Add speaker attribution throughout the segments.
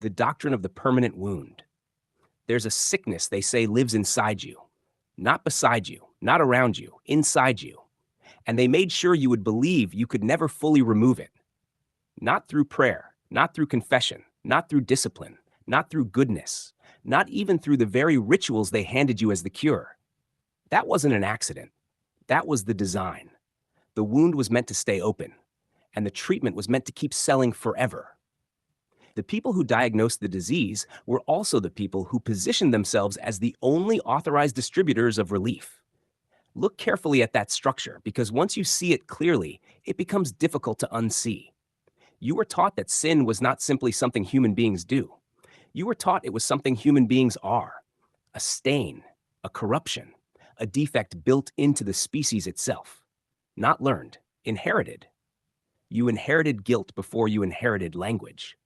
Speaker 1: The doctrine of the permanent wound. There's a sickness they say lives inside you, not beside you, not around you, inside you. And they made sure you would believe you could never fully remove it. Not through prayer, not through confession, not through discipline, not through goodness, not even through the very rituals they handed you as the cure. That wasn't an accident. That was the design. The wound was meant to stay open, and the treatment was meant to keep selling forever. The people who diagnosed the disease were also the people who positioned themselves as the only authorized distributors of relief. Look carefully at that structure, because once you see it clearly, it becomes difficult to unsee. You were taught that sin was not simply something human beings do. You were taught it was something human beings are: a stain, a corruption, a defect built into the species itself. Not learned, inherited. You inherited guilt before you inherited language.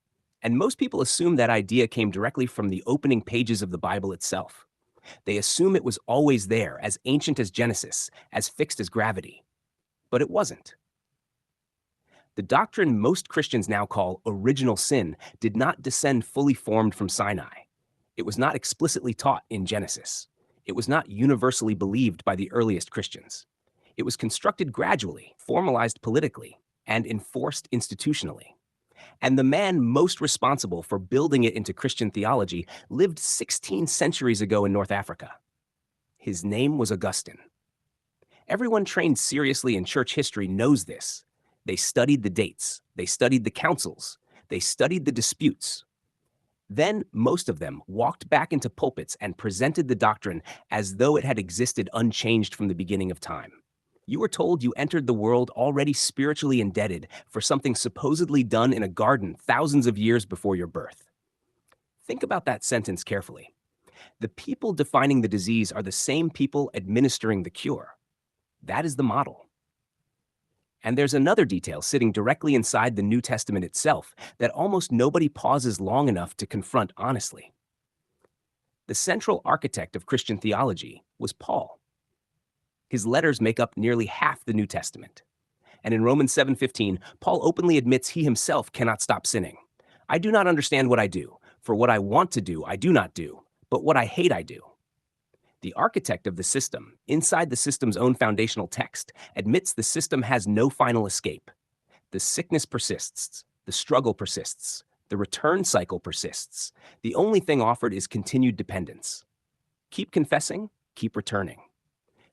Speaker 1: And most people assume that idea came directly from the opening pages of the Bible itself. They assume it was always there, as ancient as Genesis, as fixed as gravity. But it wasn't. The doctrine most Christians now call original sin did not descend fully formed from Sinai. It was not explicitly taught in Genesis. It was not universally believed by the earliest Christians. It was constructed gradually, formalized politically, and enforced institutionally. And the man most responsible for building it into Christian theology lived 16 centuries ago in North Africa. His name was Augustine. Everyone trained seriously in church history knows this. They studied the dates, they studied the councils, they studied the disputes. Then, most of them walked back into pulpits and presented the doctrine as though it had existed unchanged from the beginning of time. You were told you entered the world already spiritually indebted for something supposedly done in a garden thousands of years before your birth. Think about that sentence carefully. The people defining the disease are the same people administering the cure. That is the model. And there's another detail sitting directly inside the New Testament itself that almost nobody pauses long enough to confront honestly. The central architect of Christian theology was Paul. His letters make up nearly half the New Testament. And in Romans 7:15, Paul openly admits he himself cannot stop sinning. I do not understand what I do, for what I want to do, I do not do, but what I hate, I do. The architect of the system, inside the system's own foundational text, admits the system has no final escape. The sickness persists, the struggle persists, the return cycle persists. The only thing offered is continued dependence. Keep confessing, keep returning.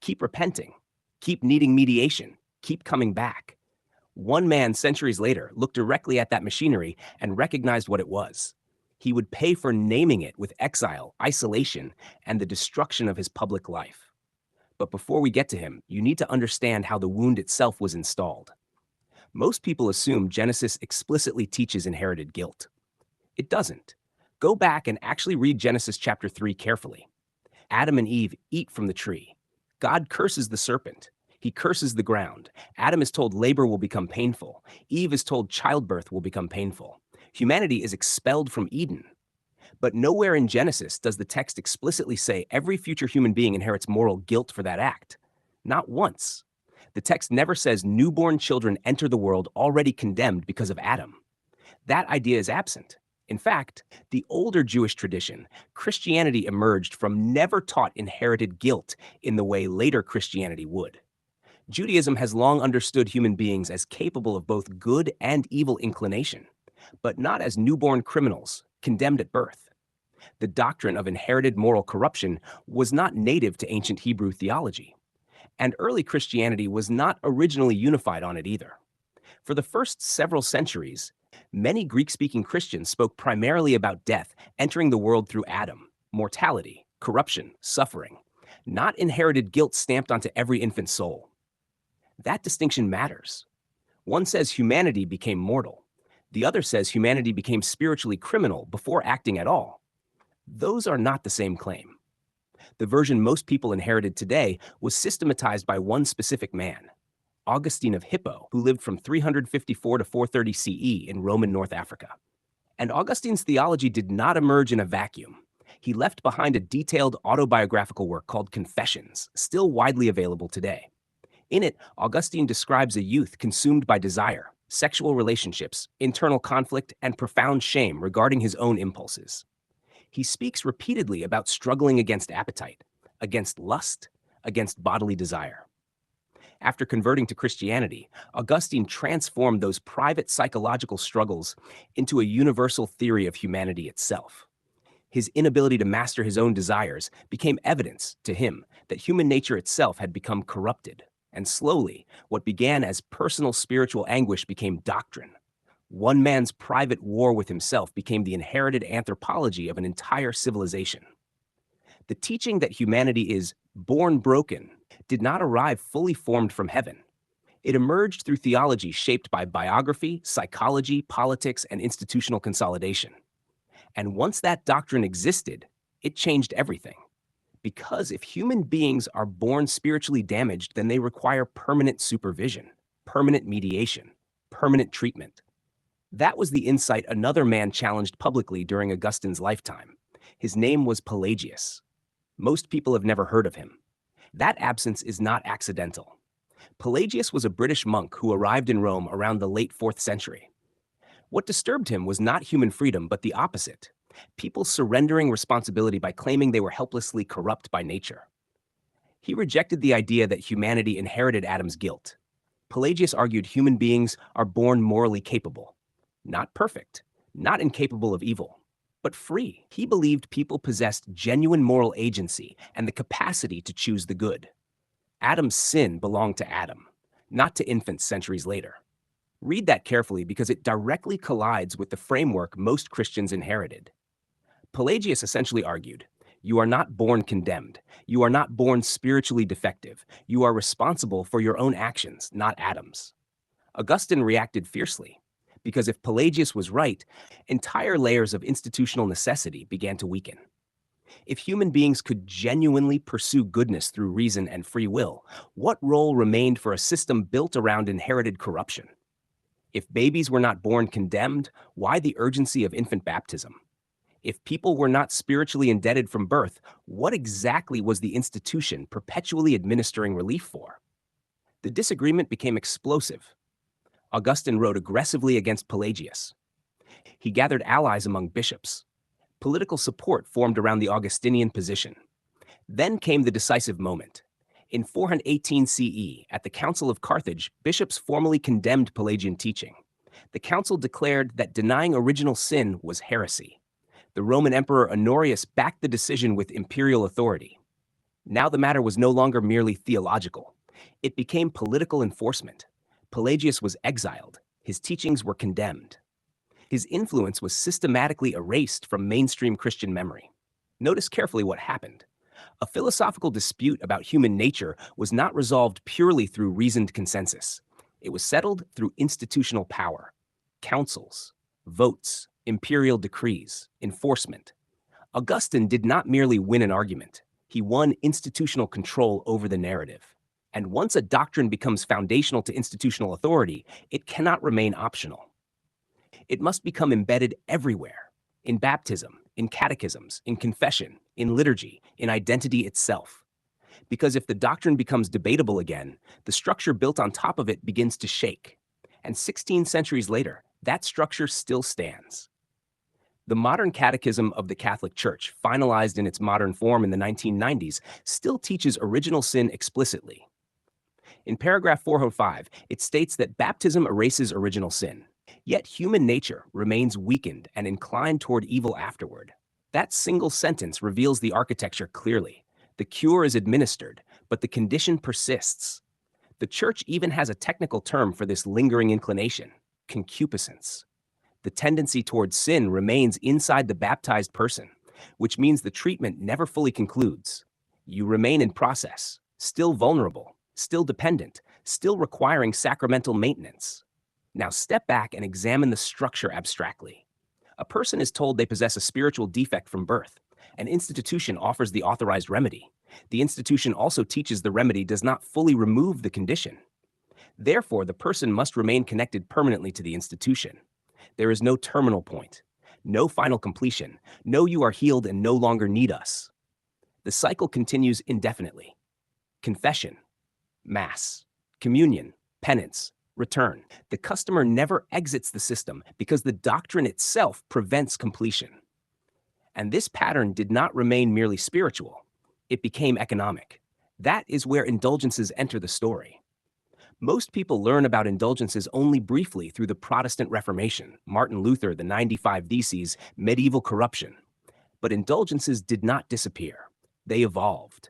Speaker 1: Keep repenting, keep needing mediation, keep coming back. One man centuries later looked directly at that machinery and recognized what it was. He would pay for naming it with exile, isolation, and the destruction of his public life. But before we get to him, you need to understand how the wound itself was installed. Most people assume Genesis explicitly teaches inherited guilt. It doesn't. Go back and actually read Genesis chapter 3 carefully. Adam and Eve eat from the tree. God curses the serpent. He curses the ground. Adam is told labor will become painful. Eve is told childbirth will become painful. Humanity is expelled from Eden. But nowhere in Genesis does the text explicitly say every future human being inherits moral guilt for that act. Not once. The text never says newborn children enter the world already condemned because of Adam. That idea is absent. In fact, the older Jewish tradition, Christianity, emerged from never taught inherited guilt in the way later Christianity would. Judaism has long understood human beings as capable of both good and evil inclination, but not as newborn criminals, condemned at birth. The doctrine of inherited moral corruption was not native to ancient Hebrew theology, and early Christianity was not originally unified on it either. For the first several centuries, many Greek-speaking Christians spoke primarily about death entering the world through Adam, mortality, corruption, suffering, not inherited guilt stamped onto every infant soul. That distinction matters. One says humanity became mortal. The other says humanity became spiritually criminal before acting at all. Those are not the same claim. The version most people inherited today was systematized by one specific man, Augustine of Hippo, who lived from 354 to 430 CE in Roman North Africa. And Augustine's theology did not emerge in a vacuum. He left behind a detailed autobiographical work called Confessions, still widely available today. In it, Augustine describes a youth consumed by desire, sexual relationships, internal conflict, and profound shame regarding his own impulses. He speaks repeatedly about struggling against appetite, against lust, against bodily desire. After converting to Christianity, Augustine transformed those private psychological struggles into a universal theory of humanity itself. His inability to master his own desires became evidence to him that human nature itself had become corrupted, and slowly, what began as personal spiritual anguish became doctrine. One man's private war with himself became the inherited anthropology of an entire civilization. The teaching that humanity is born broken did not arrive fully formed from heaven. It emerged through theology shaped by biography, psychology, politics, and institutional consolidation. And once that doctrine existed, it changed everything. Because if human beings are born spiritually damaged, then they require permanent supervision, permanent mediation, permanent treatment. That was the insight another man challenged publicly during Augustine's lifetime. His name was Pelagius. Most people have never heard of him. That absence is not accidental. Pelagius was a British monk who arrived in Rome around the late 4th century. What disturbed him was not human freedom, but the opposite: people surrendering responsibility by claiming they were helplessly corrupt by nature. He rejected the idea that humanity inherited Adam's guilt. Pelagius argued human beings are born morally capable, not perfect, not incapable of evil, but free. He believed people possessed genuine moral agency and the capacity to choose the good. Adam's sin belonged to Adam, not to infants centuries later. Read that carefully because it directly collides with the framework most Christians inherited. Pelagius essentially argued, you are not born condemned. You are not born spiritually defective. You are responsible for your own actions, not Adam's. Augustine reacted fiercely, because if Pelagius was right, entire layers of institutional necessity began to weaken. If human beings could genuinely pursue goodness through reason and free will, what role remained for a system built around inherited corruption? If babies were not born condemned, why the urgency of infant baptism? If people were not spiritually indebted from birth, what exactly was the institution perpetually administering relief for? The disagreement became explosive. Augustine wrote aggressively against Pelagius. He gathered allies among bishops. Political support formed around the Augustinian position. Then came the decisive moment. In 418 CE, at the Council of Carthage, bishops formally condemned Pelagian teaching. The council declared that denying original sin was heresy. The Roman Emperor Honorius backed the decision with imperial authority. Now the matter was no longer merely theological. It became political enforcement. Pelagius was exiled. His teachings were condemned. His influence was systematically erased from mainstream Christian memory. Notice carefully what happened. A philosophical dispute about human nature was not resolved purely through reasoned consensus. It was settled through institutional power, councils, votes, imperial decrees, enforcement. Augustine did not merely win an argument. He won institutional control over the narrative. And once a doctrine becomes foundational to institutional authority, it cannot remain optional. It must become embedded everywhere, in baptism, in catechisms, in confession, in liturgy, in identity itself. Because if the doctrine becomes debatable again, the structure built on top of it begins to shake. And 16 centuries later, that structure still stands. The modern catechism of the Catholic Church, finalized in its modern form in the 1990s, still teaches original sin explicitly. In paragraph 405, it states that baptism erases original sin. Yet human nature remains weakened and inclined toward evil afterward. That single sentence reveals the architecture clearly. The cure is administered, but the condition persists. The Church even has a technical term for this lingering inclination: concupiscence. The tendency towards sin remains inside the baptized person, which means the treatment never fully concludes. You remain in process, still vulnerable, still dependent, still requiring sacramental maintenance. Now step back and examine the structure abstractly. A person is told they possess a spiritual defect from birth. An institution offers the authorized remedy. The institution also teaches the remedy does not fully remove the condition. Therefore, the person must remain connected permanently to the institution. There is no terminal point, no final completion, no you are healed and no longer need us. The cycle continues indefinitely. Confession, Mass, communion, penance, return. The customer never exits the system because the doctrine itself prevents completion. And this pattern did not remain merely spiritual, it became economic. That is where indulgences enter the story. Most people learn about indulgences only briefly through the Protestant Reformation, Martin Luther, the 95 Theses, medieval corruption. But indulgences did not disappear. They evolved.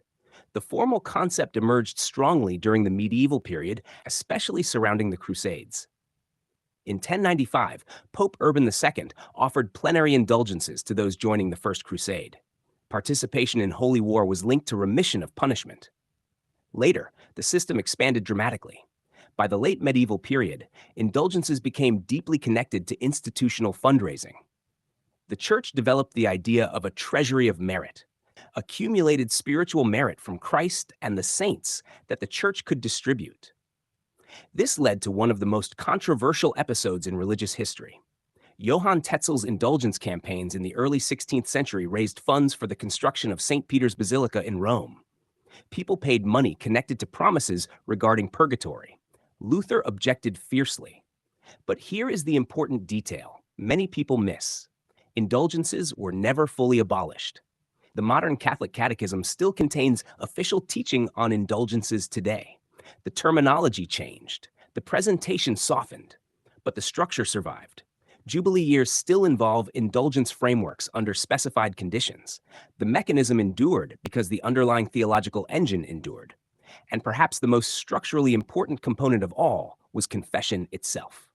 Speaker 1: The formal concept emerged strongly during the medieval period, especially surrounding the Crusades. In 1095, Pope Urban II offered plenary indulgences to those joining the First Crusade. Participation in holy war was linked to remission of punishment. Later, the system expanded dramatically. By the late medieval period, indulgences became deeply connected to institutional fundraising. The Church developed the idea of a treasury of merit, accumulated spiritual merit from Christ and the saints that the Church could distribute. This led to one of the most controversial episodes in religious history. Johann Tetzel's indulgence campaigns in the early 16th century raised funds for the construction of St. Peter's Basilica in Rome. People paid money connected to promises regarding purgatory. Luther objected fiercely. But here is the important detail many people miss. Indulgences were never fully abolished. The modern Catholic Catechism still contains official teaching on indulgences today. The terminology changed, the presentation softened, but the structure survived. Jubilee years still involve indulgence frameworks under specified conditions. The mechanism endured because the underlying theological engine endured. And perhaps the most structurally important component of all was confession itself.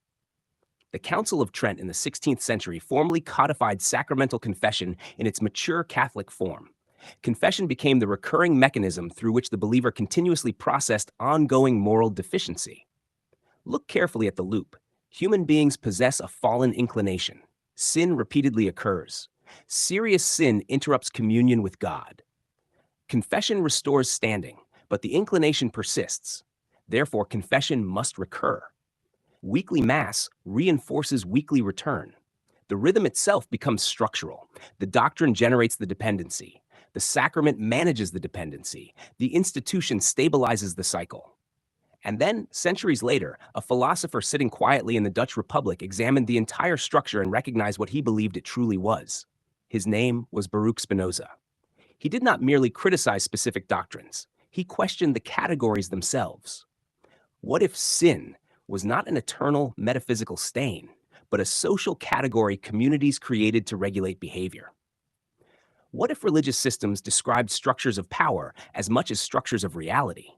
Speaker 1: The Council of Trent in the 16th century formally codified sacramental confession in its mature Catholic form. Confession became the recurring mechanism through which the believer continuously processed ongoing moral deficiency. Look carefully at the loop. Human beings possess a fallen inclination. Sin repeatedly occurs. Serious sin interrupts communion with God. Confession restores standing, but the inclination persists. Therefore, confession must recur. Weekly Mass reinforces weekly return. The rhythm itself becomes structural. The doctrine generates the dependency. The sacrament manages the dependency. The institution stabilizes the cycle. And then, centuries later, a philosopher sitting quietly in the Dutch Republic examined the entire structure and recognized what he believed it truly was. His name was Baruch Spinoza. He did not merely criticize specific doctrines. He questioned the categories themselves. What if sin was not an eternal metaphysical stain, but a social category communities created to regulate behavior? What if religious systems described structures of power as much as structures of reality?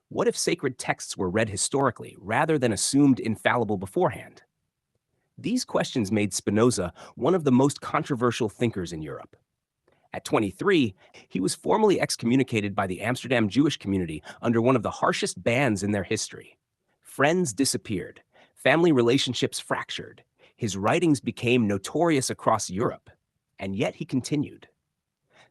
Speaker 1: What if sacred texts were read historically rather than assumed infallible beforehand? These questions made Spinoza one of the most controversial thinkers in Europe. At 23, he was formally excommunicated by the Amsterdam Jewish community under one of the harshest bans in their history. Friends disappeared, family relationships fractured, his writings became notorious across Europe, and yet he continued.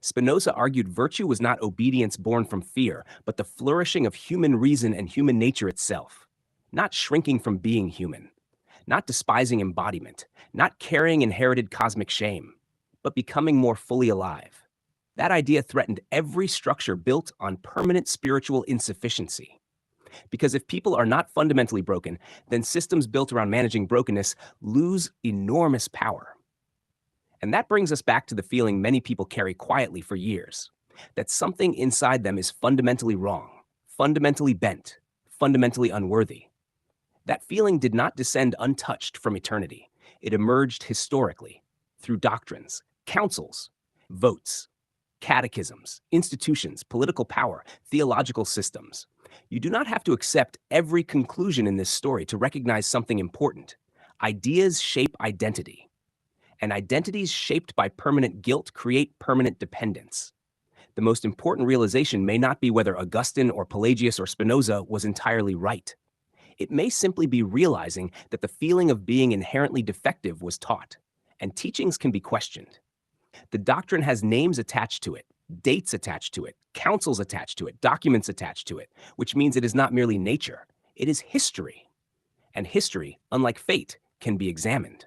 Speaker 1: Spinoza argued virtue was not obedience born from fear, but the flourishing of human reason and human nature itself, not shrinking from being human, not despising embodiment, not carrying inherited cosmic shame, but becoming more fully alive. That idea threatened every structure built on permanent spiritual insufficiency. Because if people are not fundamentally broken, then systems built around managing brokenness lose enormous power. And that brings us back to the feeling many people carry quietly for years, that something inside them is fundamentally wrong, fundamentally bent, fundamentally unworthy. That feeling did not descend untouched from eternity. It emerged historically, through doctrines, councils, votes, catechisms, institutions, political power, theological systems. You do not have to accept every conclusion in this story to recognize something important. Ideas shape identity, and identities shaped by permanent guilt create permanent dependence. The most important realization may not be whether Augustine or Pelagius or Spinoza was entirely right. It may simply be realizing that the feeling of being inherently defective was taught, and teachings can be questioned. The doctrine has names attached to it, dates attached to it, councils attached to it, documents attached to it, which means it is not merely nature, it is history. And history, unlike fate, can be examined.